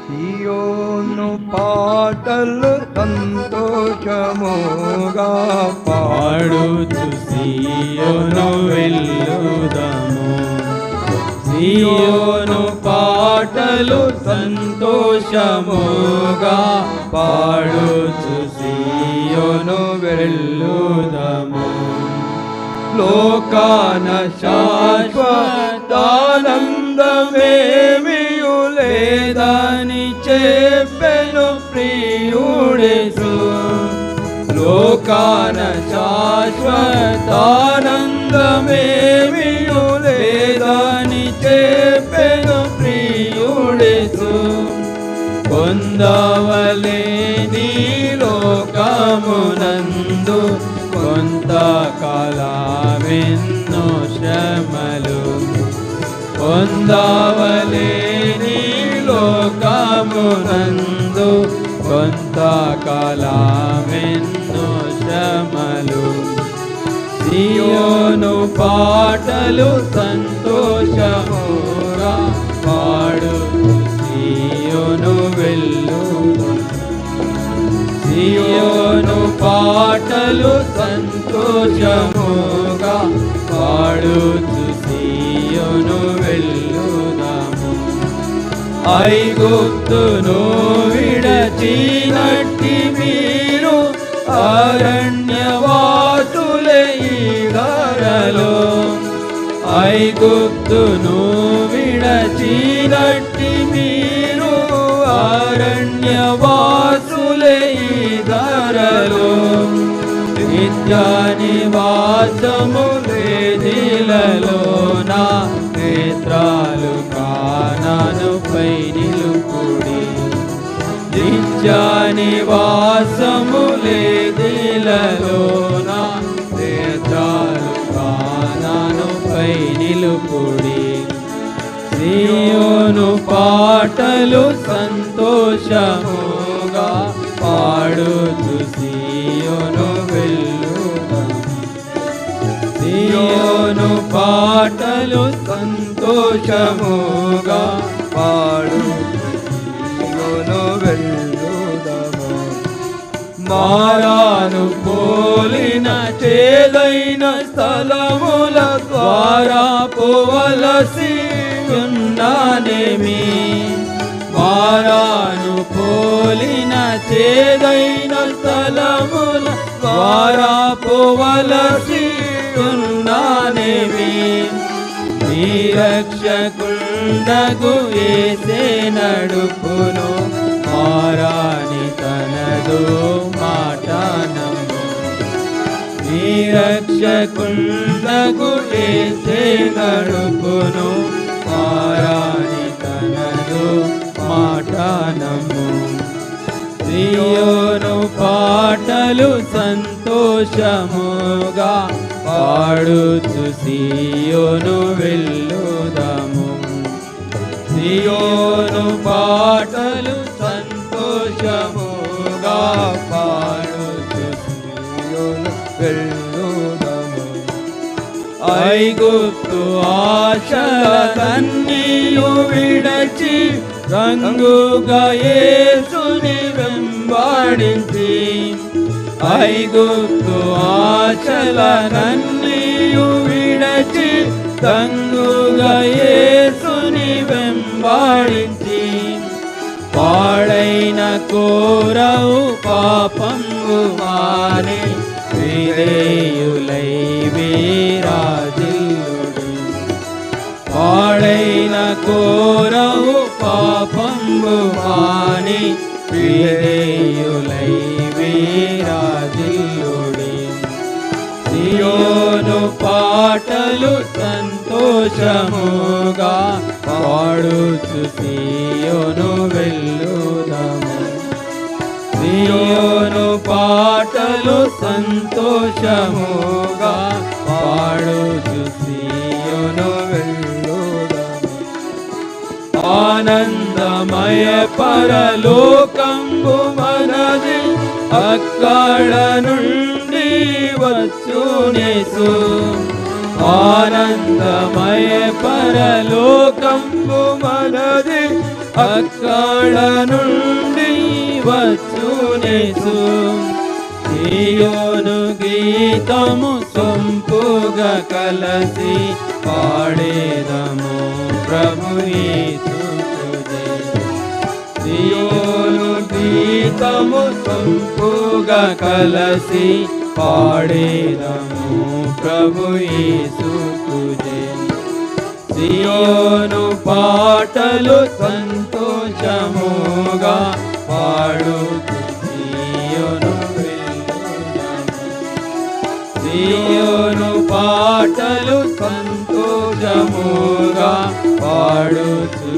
సియోను పాటలు సంతోషముగా పాడుచు సియోను వెళ్ళుదాము. సియోను పాటలు సంతోషముగా పాడుచు సియోను వెళ్ళుదాము. లోకాన శాశ్వతానందమేమియు లేదని చెప్పెను ప్రియుడేసు. లోకాన శాశ్వతానందమేమియు లేదని చెప్పెను ప్రియుడేసు. పొందవలే నీ లోకమునందు కొంతకాలమెన్నో శ్రమలు. పొందవలే నీ లోకమునందు కొంతకాలమెన్నో శ్రమలు. సియోను పాటలు సంతోషముగా పాడు సియోను వెళ్ళు. సియోను పాటలు సంతోషముగా పాడుచు సియోను వెళ్ళుదాము. ఐగుప్తును విడచినట్టి మీరు అరణ్యవాసులే ఈ ధరలో. ఐగుప్తును విడచినట్టి మీరు అరణ్యవాసులే ఈ ధరలో. నిత్య నివాసము వేదిలలోన నేత్రాలు కానానుపై నిలుపుడి. నిత్య నివాసము వేదిలలోన నేత్రాలు కానానుపై నిలుపుడి. సియోను పాటలు సంతోషముగా పాడుచు సియోను వెళ్ళుదాము. సియోను పాటలు సంతోషముగా పాడుచు సియోను వెళ్ళుదాము. మారాను పోలిన చేదైన స్థలముల ద్వారా పోవలసి ఉన్నానేమి. మారాను పోలిన చేదైన స్థలముల ద్వారా పోవలసి ఉన్నానేమి. నీ రక్షకుండగు యేసే నడుపును. మారాని తనదు మాట నమ్ము. నీ రక్షకుండగు యేసే నడుపును. మారాని తనదు మాట నమ్ము. సియోను పాటలు సంతోషముగా పాడుచు సియోను వెళ్ళుదాము. సియోను పాటలు సంతోషముగా పాడుచు సియోను వెళ్ళుదాము. ఐగుప్తు ఆశలన్నీ విడచి రంగుగా యేసుని వెంబడించి. ఐగుప్తు ఆశలన్నీ విడచి రంగుగా యేసుని వెంబడించి. పాడైన కోరవు పాపము మాని విధేయులై వీరాజిల్లుడి. పాడైన కోరవు పాపము మాని విధేయులై వీరాజిల్లుడి. సియోను పాటలు సంతోషముగా పాడుచు సియోను వెళ్ళుదాము. సియోను పాటలు సంతోషముగా పాడుచు సియోను వెళ్ళుదాము. ఆనందమయ పరలోకంబు మనది, అక్కడ నుండి వచ్చునేసు. ఆనందమయ పరలోకంబు మనది, అక్కడ నుండి వచ్చునేసు సియోను గీతము సొంపుగా కలసి పాడేదము ప్రభు యేసుదే. సియోను గీతము సొంపుగా కలసి పాడేదము ప్రభు యేసుదే. సియోను పాటలు సంతోషముగా పాడుతూ సియోను వెళ్ళుదాము. సియోను పాటలు సంతోషముగా పాడుతూ